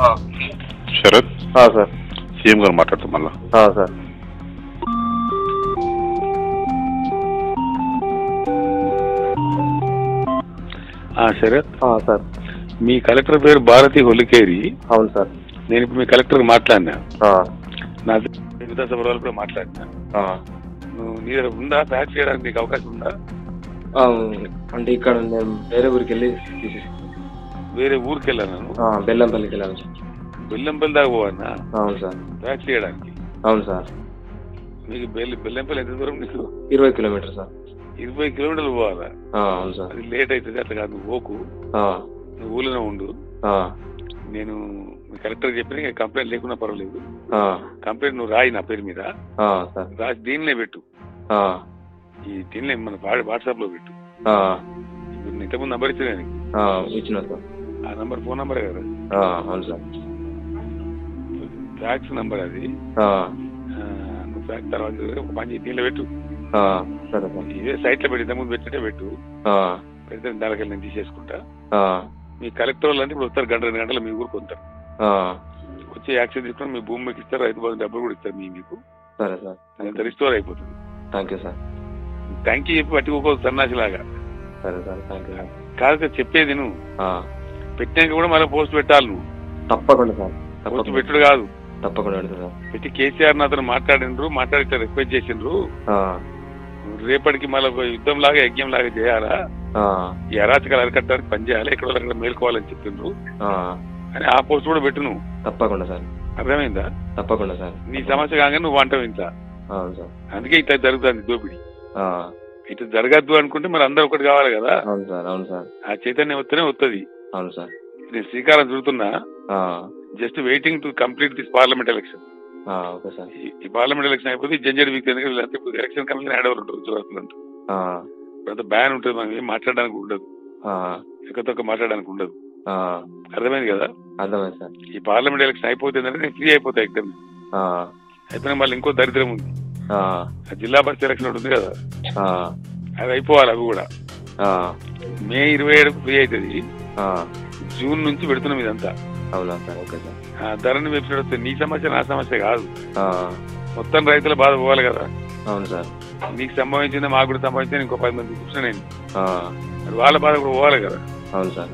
Sarath sir CM గారు మాట్లాడతాం మళ్ళా. సార్ శరత్, సార్ మీ కలెక్టర్ పేరు భారతి హొలికేరి. అవును సార్. నేను ఇప్పుడు మీ కలెక్టర్ మాట్లాడినా, నా విధానసభ వాళ్ళు కూడా మాట్లాడినా. నువ్వు నీ దగ్గర ఉందా ఫ్యాక్స్ చేయడానికి నీకు అవకాశం ఉందా? అంటే ఇక్కడ నేను వేరే ఊరికి వెళ్ళి వేరే ఊరికి వెళ్ళాను, బెల్లంపల్లికి వెళ్ళాను. బెల్లంపల్లి దాకా పోవన్నా అవును సార్. ఫ్యాక్స్ చేయడానికి? అవును సార్. మీకు బెల్లంపల్లి ఎంత దూరం? నీకు 20 కిలోమీటర్ సార్. 20 కిలోమీటర్లు పోవాలా? అవును సార్. అది లేట్ అవుతుంది. అట్లా కాదు, నువ్వు పోకు, నువ్వు ఊళ్ళోనే ఉండు. నేను మీ కలెక్టర్ చెప్పిన కంప్లైంట్ లేకున్నా పర్వాలేదు, కంప్లైంట్ నువ్వు రాయి నా పేరు మీద రాసి దీనినే పెట్టు. ఈ దీనిలో మన వాట్సాప్ లో పెట్టు. ఇప్పుడు ఇంతకుముందు నంబర్ ఇచ్చిన సార్. ఆ నంబర్ ఫోన్ నంబరే కదా? అవును సార్. ఫ్యాక్స్ నంబర్ అది. నువ్వు ఫ్యాక్స్ తర్వాత ఒక పని దీనిలో పెట్టు. సరే సార్. ఇదే సైట్ లో పెట్టి ఇంతకుముందు పెట్టినట్టే పెట్టు. పెడితే దానికి నేను తీసేసుకుంటా. మీ కలెక్టర్ వాళ్ళు అంటే ఇప్పుడు వస్తారు, 2 గంటలు మీ ఊరికి వస్తారు. వచ్చి యాక్షన్ తీసుకుని మీ భూమి మీకు ఇస్తారు, రైతు బంధు డబ్బులు కూడా ఇస్తారు మీకు. సరే సార్. అంత రిస్టోర్ అయిపోతుంది. Thank you sir. Thank you చెప్పి పట్టుకోకూడదు సన్నాసిలాగా. సరే సార్. Thank you. కాదు చెప్పేది నువ్వు పెట్టాక కూడా మళ్ళీ పోస్ట్ పెట్టాలి నువ్వు. తప్పకుండా సార్. పోస్ట్ పెట్టుడు కాదు, తప్పకుండా పెట్టి కేసీఆర్ అతను మాట్లాడి ఇట్లా రిక్వెస్ట్ చేసిండ్రు, రేపటికి మళ్ళీ యుద్ధం లాగా యజ్ఞం లాగా చేయాలా, ఈ అరాచకాలు అరికట్టడానికి పని చేయాలి, ఎక్కడ అక్కడ మేల్కోవాలని చెప్పిండ్రు అని ఆ పోస్ట్ కూడా పెట్టు నువ్వు. తప్పకుండా సార్. అర్థమైందా? తప్పకుండా సార్. నీ సమస్య కాగానే నువ్వు అంటావు ఇంత. అందుకే ఇట్లా జరుగుతుంది దోపిడీ. ఇట్లా జరగద్దు అనుకుంటే మరి అందరు ఒకటి కావాలి కదా. అవును సార్. అవును సార్. ఆ చైతన్యం వస్తేనే వస్తుంది. అవును సార్. నేను శ్రీకారం చుడుతున్నా, just waiting to complete this parliament election. Okay sir. ఈ పార్లమెంట్ ఎలక్షన్ అయిపోతే జంజడ్ వీక్ ఇప్పుడు ఎలక్షన్ కమిషన్ హ్యాండ్ ఓవర్ ఉంటుంది చూడాలంటూ. ఇప్పుడు బ్యాన్ ఉంటుంది, మనం ఏం మాట్లాడడానికి ఉండదు, ఎక్కతొక్క మాట్లాడడానికి ఉండదు. అర్థమైంది కదా? అర్థమైంది సార్. ఈ పార్లమెంట్ ఎలక్షన్ అయిపోతుందంటే నేను ఫ్రీ అయిపోతా ఎగ్జామ్ అయిపోయినా. మళ్ళీ ఇంకో దరిద్రం ఉంది, జిల్లా పరిషత్ ఎలక్షన్ ఉంటుంది కదా, అది అయిపోవాలి. అవి కూడా మే 27కు ఫ్రీ అవుతుంది. జూన్ నుంచి పెడుతున్నాం ఇదంతా. అవునా సార్? Okay sir. ధరని వెబ్సైట్ వస్తుంది. నీ సమస్య నా సమస్య కాదు, మొత్తం రైతుల బాధ పోవాలి కదా. అవును సార్. నీకు సంభవించింది, మాకు కూడా సంభవించింది, ఇంకో 10 మంది చూసిన నేను, వాళ్ళ బాధ కూడా పోవాలి కదా. అవును సార్.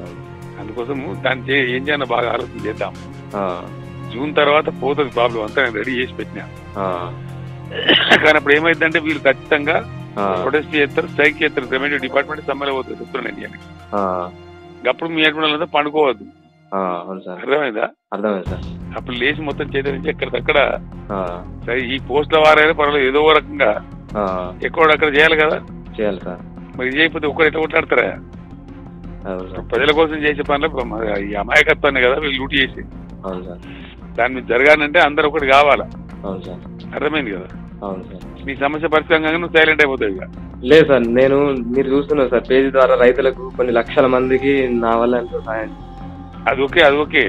అందుకోసం దాన్ని ఏం చేయాలో బాగా ఆలోచన చేద్దాం. జూన్ తర్వాత పోతుంది ప్రాబ్లం అంతా, నేను రెడీ చేసి పెట్టినా. కానీ అప్పుడు ఏమైందంటే వీళ్ళు ఖచ్చితంగా ప్రొటెస్ట్ చేస్తారు, స్ట్రైక్ చేస్తారు. రెవెన్యూ డిపార్ట్మెంట్ సమ్మెలో పోతుంది చెప్తున్నాను. అప్పుడు మీ అడ్మినల్ పండుకోవద్దు. అర్థమైందా? అర్థమైంది సార్. అప్పుడు లేచి మొత్తం చేతి ఎక్కడికక్కడ సరే ఈ పోస్టుల వారైనా పర్వాలేదు, ఏదో రకంగా ఎక్కడక్కడ చేయాలి కదా. చేయాలి సార్. మరి ఇది చేయకపోతే ఒక్కరు ఎట్లా కొట్లాడతారా? ప్రజల కోసం చేసే పనులు ఈ అమాయకత్వాన్ని కదా వీళ్ళు లూటి చేసి. దాని మీద జరగాలంటే అందరు ఒకటి కావాలా. అర్థమైంది కదా? నీ సమస్య పరిస్థితంగా నువ్వు సైలెంట్ అయిపోతావు. ఇక లేదు సార్, నేను మీరు చూస్తున్నారు సార్ పేజీ ద్వారా రైతులకు కొన్ని లక్షల మందికి నా వల్ల ఎంతో సాయం. అది ఓకే, అది ఓకే.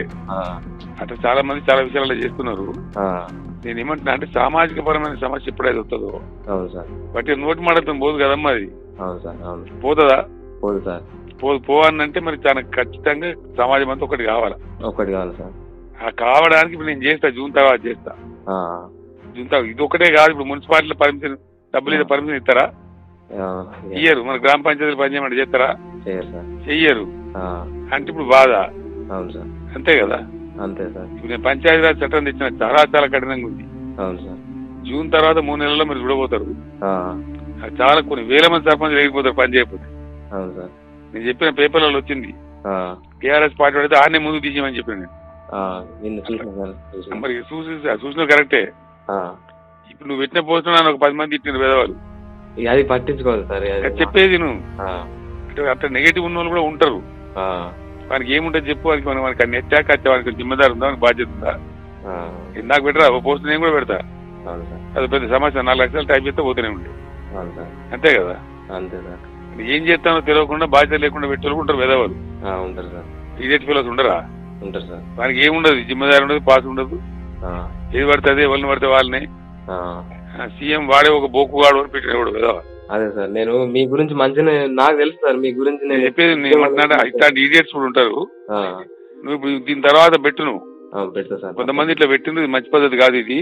అట్లా చాలా మంది చాలా విషయాలు చేస్తున్నారు. నేను ఏమంటున్నా అంటే సామాజిక పరమైన సమస్య ఎప్పుడైతే వస్తుందో బట్టి నోటి మాటతో పోదు కదమ్మా అది. పోతుందా? పోదు సార్. పోవాలంటే మరి తనకు ఖచ్చితంగా సమాజం అంతా ఒకటి కావాలా. ఒకటి కావాలి సార్. ఆ కావడానికి ఇప్పుడు నేను చేస్తా, జూన్ తర్వాత చేస్తా. జూన్ తర్వాత ఇది ఒకటే కాదు, ఇప్పుడు మున్సిపాలిటీలో పర్మిషన్ డబ్బులు పర్మిషన్ ఇస్తారా? ఇయ్యరు. మన గ్రామ పంచాయతీలు పనిచేయమంటే చేస్తారా? చెయ్యరు. అంటే ఇప్పుడు బాధ. అవును సార్. అంతే కదా? అంతే సార్. ఇప్పుడు నేను పంచాయతీరాజ్ చట్టం తెచ్చిన చాలా చాలా కఠినంగా ఉంది. అవును సార్. జూన్ తర్వాత 3 నెలల్లో మీరు చూడబోతారు. చాలా కొన్ని వేల మంది సర్పంచ్ లేకపోతారు పని చేయకపోతే. అవును సార్. నేను చెప్పిన పేపర్లలో వచ్చింది, టీఆర్ఎస్ పార్టీ పడితే ఆడనే ముందు తీసేయమని చెప్పాను నేను. మరి చూసిన కరెక్టే. ఇప్పుడు నువ్వు పెట్టిన పోస్ట్ నన్ను ఒక 10 మంది ఇచ్చిన పేదవాళ్ళు అది పట్టించుకోవాలి సార్. చెప్పేది నువ్వు అట్లా నెగిటివ్ ఉన్న వాళ్ళు కూడా ఉంటారు. వానికి ఏముంటుంది చెప్పు, వానికి మనకి అన్ని ఎచ్చాక వచ్చే వానికి జిమ్మదారు ఉందా, వానికి బాధ్యత ఉందా? నాకు పెట్టరా ఓ పోస్ట్ నేను కూడా పెడతా. అది పెద్ద సమస్య. 4 లక్షలు టైప్ చేస్తే పోతూనే ఉండే. అంతే కదా? అంతే సార్. ఏం చేస్తానో తెలియకుండా బాధ్యత లేకుండా పెట్టే ఉంటారు పేదవాళ్ళు. ఉంటారు సార్. ఇదేటి పిల్లలు ఉండరా? ఉంటారు సార్. వానికి ఏముండదు, జిమ్మదారు ఉండదు, పాస్ ఉండదు. ఏది పడుతుంది ఎవరిని పడితే వాళ్ళని. సీఎం వాడే ఒక బోకుగాడు అని పెట్టినవాడు కదా. అదే సార్, నేను మీ గురించి మంచిగా నాకు తెలుసు సార్. మీ గురించి నేను చెప్పేది ఇట్లాంటి ఈడియట్స్ కూడా ఉంటారు. నువ్వు దీని తర్వాత పెట్టు. నువ్వు పెడతా సార్. కొంతమంది ఇట్లా పెట్టింది మంచి పద్ధతి కాదు ఇది,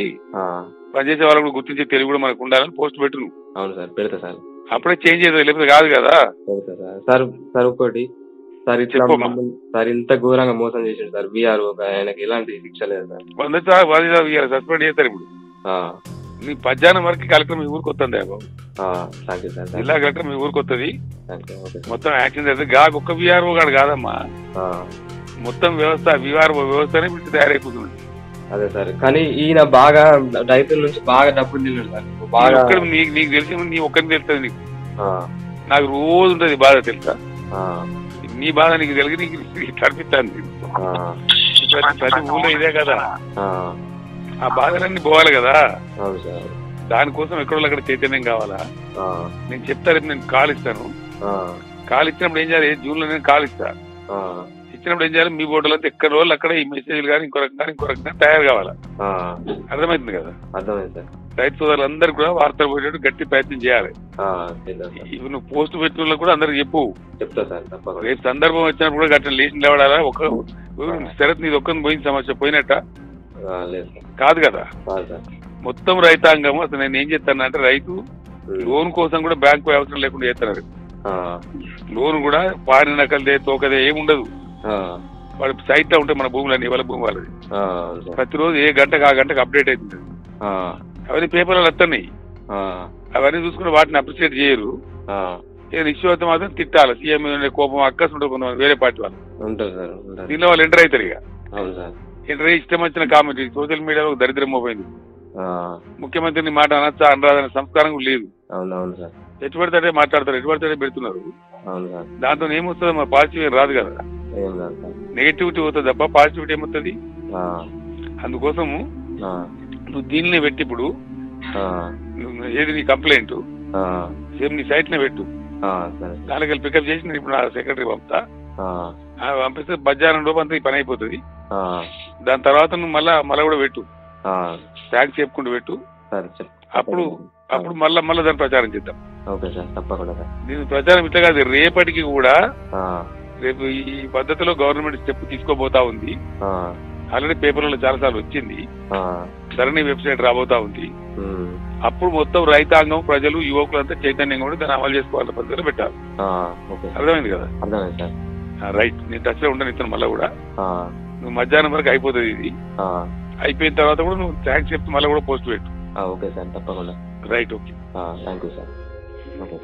పనిచేసే వాళ్ళు కూడా గుర్తించే తెలివి కూడా మనకు ఉండాలని పోస్ట్ పెట్టు. అవును సార్ పెడతా సార్. అప్పుడే చేంజ్ చేద్దాం, లేకపోతే కాదు కదా. పెడతా సార్. సార్ సార్ ఒకటి సార్, ఇట్లా సార్ ఇంత ఘోరంగా మోసం చేసిండు సార్ వీఆర్ఓ, ఆయనకి ఎలాంటి శిక్ష లేదు సార్. 100 సస్పెండ్ చేస్తారు ఇప్పుడు. నీ మధ్యాహ్నం వరకు కలెక్టర్ మీ ఊరికి వస్తుంది బాబు. జిల్లా కలెక్టర్ మీ ఊరికి వస్తుంది, మొత్తం యాక్షన్ చేస్తుంది. గాకు ఒక్క వీఆర్ఓ గాడు కాదమ్మా, మొత్తం వ్యవస్థ వీఆర్ఓ వ్యవస్థనే ఇప్పుడు తయారైపోతుంది. అదే సార్, కానీ ఈయన బాగా రైతుల నుంచి బాగా డబ్బులు తిన్నాడు సార్. బాగా నీకు తెలిసి నీ ఒక్కరికి తెలుస్తుంది, నీకు నాకు రోజు ఉంటుంది బాధ తెలుసా. నీ బాధ నీకు తెలిసి నీకు కనిపిస్తుంది. ప్రతి ఊళ్ళో ఇదే కదా, ఆ బాధలన్నీ పోవాలి కదా. దానికోసం ఎక్కడో అక్కడ చైతన్యం కావాలా. నేను చెప్తా, రేపు నేను కాల్ ఇస్తాను. కాల్ ఇచ్చినప్పుడు ఏం చేయాలి, జూన్ లో నేను కాల్ ఇస్తా. ఇచ్చినప్పుడు ఏం చేయాలి, మీ బోర్డులో ఎక్కడ రోజులు అక్కడ ఈ మెసేజ్లు కానీ ఇంకో రకంగా తయారు కావాలా. అర్థమవుతుంది కదా. అర్థమైంది సార్. రైతు సోదరులందరూ కూడా వార్తలు పోయేటట్టు గట్టి ప్రయత్నం చేయాలి. ఇవి నువ్వు పోస్ట్ పెట్టిన కూడా అందరికి చెప్పు. చెప్తా సార్. రేపు సందర్భం వచ్చినప్పుడు కూడా గట్ట లేచి నిలబడాలా. ఒక శరత్ నీది ఒక్కని పోయిన సమస్య పోయినట్ట కాదు కదా. మొత్తం రైతాంగం అసలు నేను ఏం చేస్తాను అంటే, రైతు లోన్ కోసం కూడా బ్యాంకు అవసరం లేకుండా చేస్తున్నారు. లోన్ కూడా పాడిన నకలదే తోకదే ఏముండదు. వాడి సైట్ లో ఉంటాయి మన భూములన్నీ, వాళ్ళ భూమి వాళ్ళది. ప్రతిరోజు ఏ గంటకు ఆ గంటకు అప్డేట్ అవుతుంది. అవన్నీ పేపర్లు వస్తున్నాయి. అవన్నీ చూసుకుని వాటిని అప్రిషియేట్ చేయరు. ఇష్యూ అయితే మాత్రం తిట్టాలి. సీఎం కోపం అక్కస్ ఉంటుంది కొంతమంది వేరే పార్టీ వాళ్ళు. దీనిలో వాళ్ళు ఎంటర్ అవుతారు. ఇక ఎంటర్ అయ్యి ఇష్టం వచ్చిన కామెంట్ సోషల్ మీడియాలో దరిద్రం పోయింది. ముఖ్యమంత్రిని మాట అనొచ్చా అనరాదనే సంస్కారం కూడా లేదు. ఎటు పడితే మాట్లాడతారు, ఎటు పడితే పెడుతున్నారు. దాంతో ఏమొస్తుంది, మన పాజిటివ్ ఏం రాదు కదా. నెగిటివిటీ అవుతుంది తప్ప పాజిటివిటీ ఏమవుతుంది. అందుకోసము నువ్వు దీన్నే పెట్టి ఇప్పుడు ఏది నీ కంప్లైంట్ సేమ్ నీ సైట్ నే పెట్టు. దానికి పికప్ చేసి నేను ఇప్పుడు నా సెక్రటరీ పంపుతా. పంపిస్తే మధ్యాహ్నం లోపు అంతా ఈ పని అయిపోతుంది. దాని తర్వాత నువ్వు మళ్ళా కూడా పెట్టు, థ్యాంక్స్ చెప్పుకుంటూ పెట్టు. అప్పుడు మళ్ళా దాని ప్రచారం చేద్దాం. దీని ప్రచారం ఇట్లా కాదు, రేపటికి కూడా రేపు ఈ పద్ధతిలో గవర్నమెంట్ స్టెప్ తీసుకోబోతా ఉంది. ఆల్రెడీ పేపర్లలో చాలా సార్లు వచ్చింది. ధరణి వెబ్సైట్ రాబోతా ఉంది. అప్పుడు మొత్తం రైతాంగం, ప్రజలు, యువకులంతా చైతన్యంగా ఉండి దాన్ని అమలు చేసుకోవాలని పద్ధతిలో పెట్టాలి. అర్థమైంది కదా. రైట్, నేను టచ్ లో ఉంటాను ఇతను మళ్ళీ కూడా. నువ్వు మధ్యాహ్నం వరకు అయిపోతుంది ఇది. అయిపోయిన తర్వాత కూడా నువ్వు థ్యాంక్స్ చెప్తే మళ్ళీ కూడా పోస్ట్ పెట్టు. ఓకే సార్, తప్పకుండా. Right, okay. Thank you sir. Okay.